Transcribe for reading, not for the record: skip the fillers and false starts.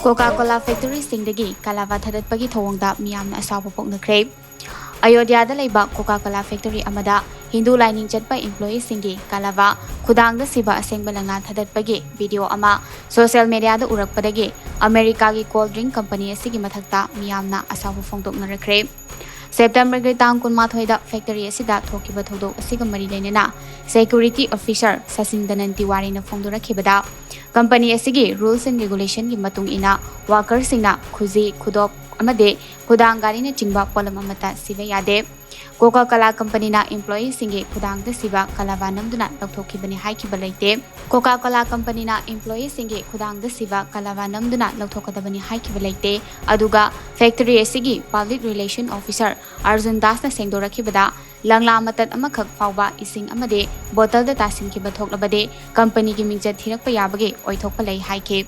Coca Factory Singdagi Kalava Thadatpagi Thawongda Meeyamna Asoba Poknakhre. Ayodhyada laiba Coca Factory amada Hindu lining chatpa employee singi Kalava Khudangda siba asengba langna Thadatpagi video ama social media da urakpadagi America gi cold drink company asigi mathakta Meeyamna Asoba Phongdoknarakre. September gi tang kunmathoi da factory asida thokiba thodok asiga mari leinena security officer Sasingdanan Tiwari na phongdorakhibada company asigi rules and regulation gi matung ina workers singna khuji khudop amade khudang gari na chingba polam amata siba yade Coca company na employee singe khudang da siba Kalava namduna lauthokhibani haikiba leite Coca company na employee singe khudang da siba Kalava namduna lauthokadabani haikiba leite aduga factory asigi public relation officer Arjun Das na sengdorakhibada langla matat amakhak fawba ising amade bottle da tasin ki bathok labade company gi mingchat thirakpa yabage oithokpa lei haike